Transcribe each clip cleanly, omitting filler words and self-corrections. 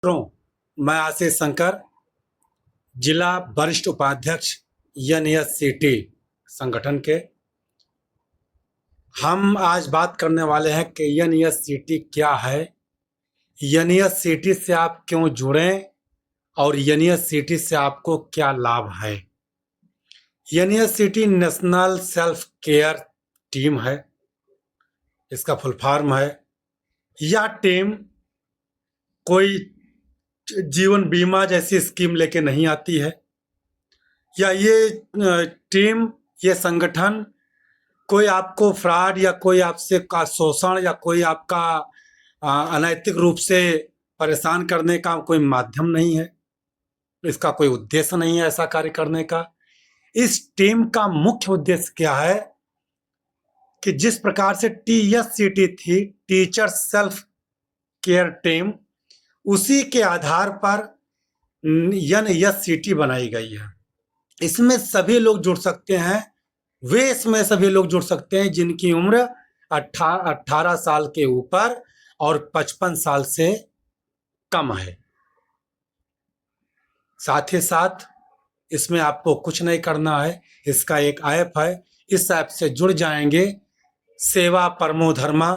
मित्रों, मैं आशीष शंकर, जिला वरिष्ठ उपाध्यक्ष एनएससीटी संगठन के। हम आज बात करने वाले हैं कि एनएससीटी क्या है, एनएससीटी से आप क्यों जुड़ें और एनएससीटी से आपको क्या लाभ है। एनएससीटी नेशनल सेल्फ केयर टीम है, इसका फुल फॉर्म है। यह टीम कोई जीवन बीमा जैसी स्कीम लेके नहीं आती है, या ये टीम, ये संगठन कोई आपको फ्रॉड या कोई आपसे का शोषण या कोई आपका अनैतिक रूप से परेशान करने का कोई माध्यम नहीं है। इसका कोई उद्देश्य नहीं है ऐसा कार्य करने का। इस टीम का मुख्य उद्देश्य क्या है कि जिस प्रकार से टीएससीटी थी, टीचर सेल्फ केयर टीम, उसी के आधार पर एनएससीटी बनाई गई है। इसमें सभी लोग जुड़ सकते हैं, इसमें सभी लोग जुड़ सकते हैं जिनकी उम्र 18 साल के ऊपर और 55 साल से कम है। साथ ही साथ इसमें आपको कुछ नहीं करना है, इसका एक ऐप है, इस ऐप से जुड़ जाएंगे। सेवा परमो धर्मा,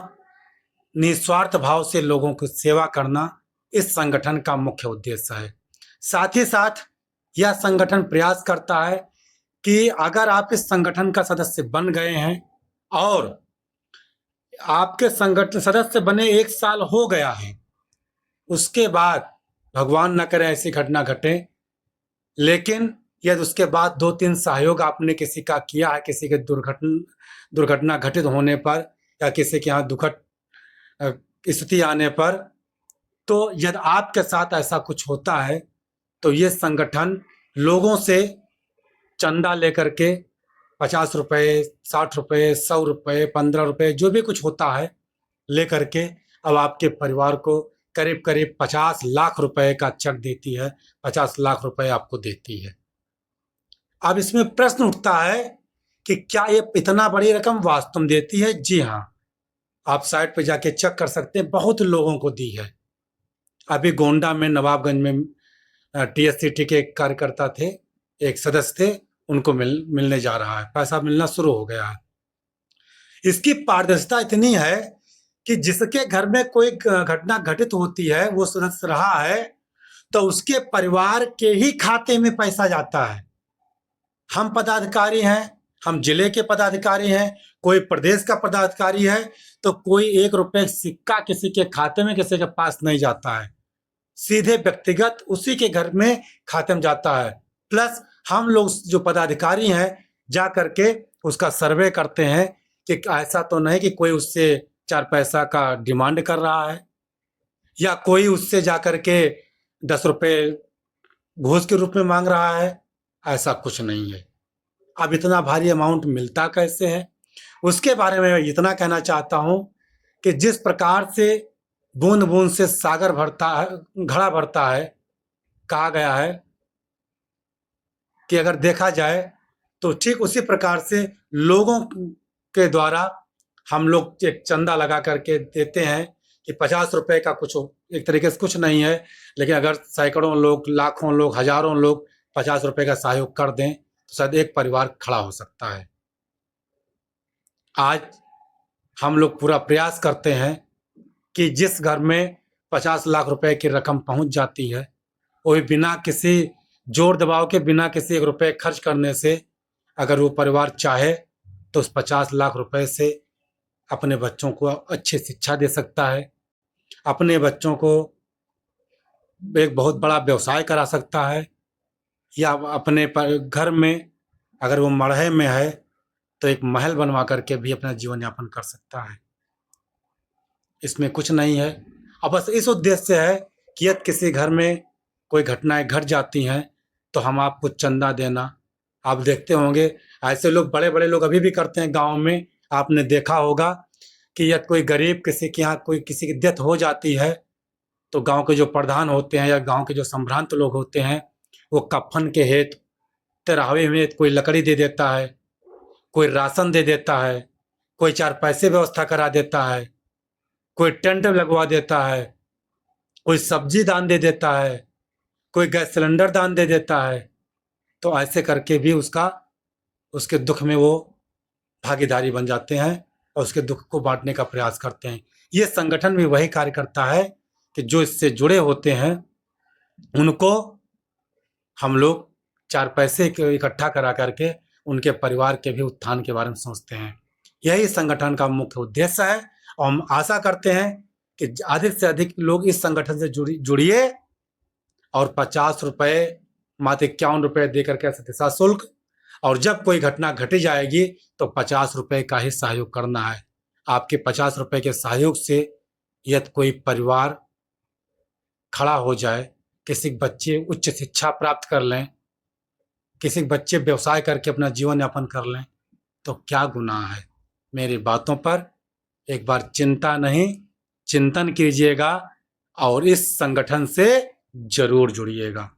निस्वार्थ भाव से लोगों की सेवा करना इस संगठन का मुख्य उद्देश्य है। साथ ही साथ यह संगठन प्रयास करता है कि अगर आप इस संगठन का सदस्य बन गए हैं और आपके संगठन सदस्य बने 1 साल हो गया है, उसके बाद भगवान न करे ऐसी घटना घटे, लेकिन यदि उसके बाद 2-3 सहयोग आपने किसी का किया है, किसी के दुर्घटना घटित होने पर या किसी के यहाँ दुखद स्थिति आने पर, तो यदि आपके साथ ऐसा कुछ होता है तो ये संगठन लोगों से चंदा लेकर के 50 रुपये, 60 रुपये, 100 रुपये, 15 रुपये, जो भी कुछ होता है लेकर के अब आपके परिवार को करीब करीब 50 लाख रुपए का चेक देती है, 50 लाख रुपए आपको देती है। अब इसमें प्रश्न उठता है कि क्या ये इतना बड़ी रकम वास्तव में देती है? जी हाँ, आप साइट पे जाके चेक कर सकते हैं, बहुत लोगों को दी है। अभी गोंडा में, नवाबगंज में टीएससीटी के एक कार्यकर्ता थे, एक सदस्य थे, उनको मिलने जा रहा है, पैसा मिलना शुरू हो गया है। इसकी पारदर्शिता इतनी है कि जिसके घर में कोई घटना घटित होती है, वो सदस्य रहा है, तो उसके परिवार के ही खाते में पैसा जाता है। हम पदाधिकारी हैं, हम जिले के पदाधिकारी हैं, कोई प्रदेश का पदाधिकारी है, तो कोई 1 रुपये सिक्का किसी के खाते में, किसी के पास नहीं जाता है, सीधे व्यक्तिगत उसी के घर में खाते में जाता है। प्लस हम लोग जो पदाधिकारी हैं जा करके उसका सर्वे करते हैं कि ऐसा तो नहीं कि कोई उससे 4 पैसा का डिमांड कर रहा है या कोई उससे जा करके 10 रुपये घूस के रूप में मांग रहा है, ऐसा कुछ नहीं है। अब इतना भारी अमाउंट मिलता कैसे है, उसके बारे में मैं इतना कहना चाहता हूं कि जिस प्रकार से बूंद बूंद से सागर भरता है, घड़ा भरता है, कहा गया है कि अगर देखा जाए तो ठीक उसी प्रकार से लोगों के द्वारा हम लोग एक चंदा लगा करके देते हैं कि 50 रुपए का कुछ एक तरीके से कुछ नहीं है, लेकिन अगर सैकड़ों लोग, लाखों लोग, हजारों लोग 50 रुपए का सहयोग कर दें तो शायद एक परिवार खड़ा हो सकता है। आज हम लोग पूरा प्रयास करते हैं कि जिस घर में 50 लाख रुपए की रकम पहुंच जाती है, वो भी बिना किसी जोर दबाव के, बिना किसी 1 रुपये खर्च करने से, अगर वो परिवार चाहे तो उस 50 लाख रुपए से अपने बच्चों को अच्छी शिक्षा दे सकता है, अपने बच्चों को एक बहुत बड़ा व्यवसाय करा सकता है, या अपने घर में अगर वो मढ़े में है तो एक महल बनवा करके भी अपना जीवन यापन कर सकता है। इसमें कुछ नहीं है। अब बस इस उद्देश्य से है कि यदि किसी घर में कोई घटनाएं घट जाती हैं तो हम आपको चंदा देना, आप देखते होंगे ऐसे लोग, बड़े बड़े लोग अभी भी करते हैं गांव में। आपने देखा होगा कि यदि कोई गरीब किसी के यहाँ कोई किसी की डेथ हो जाती है तो गांव के जो प्रधान होते हैं या गांव के जो संभ्रांत लोग होते हैं, वो कफन के हेतु, तिरावे में कोई लकड़ी दे देता है, कोई राशन दे देता है, कोई 4 पैसे व्यवस्था करा देता है, कोई टेंट लगवा देता है, कोई सब्जी दान दे देता है, कोई गैस सिलेंडर दान दे देता है। तो ऐसे करके भी उसके दुख में वो भागीदारी बन जाते हैं और उसके दुख को बांटने का प्रयास करते हैं। ये संगठन भी वही कार्य करता है कि जो इससे जुड़े होते हैं उनको हम लोग 4 पैसे इकट्ठा करा करके उनके परिवार के भी उत्थान के बारे में सोचते हैं। यही संगठन का मुख्य उद्देश्य है और हम आशा करते हैं कि अधिक से अधिक लोग इस संगठन से जुड़िए और 50 रुपये मात्र 51 रुपये दे करके सदस्यता शुल्क, और जब कोई घटना घटी जाएगी तो 50 रुपये का ही सहयोग करना है। आपके 50 रुपये के सहयोग से यदि कोई परिवार खड़ा हो जाए, किसी बच्चे उच्च शिक्षा प्राप्त कर लें, किसी बच्चे व्यवसाय करके अपना जीवन यापन कर लें, तो क्या गुनाह है। मेरी बातों पर एक बार चिंता नहीं, चिंतन कीजिएगा और इस संगठन से जरूर जुड़िएगा।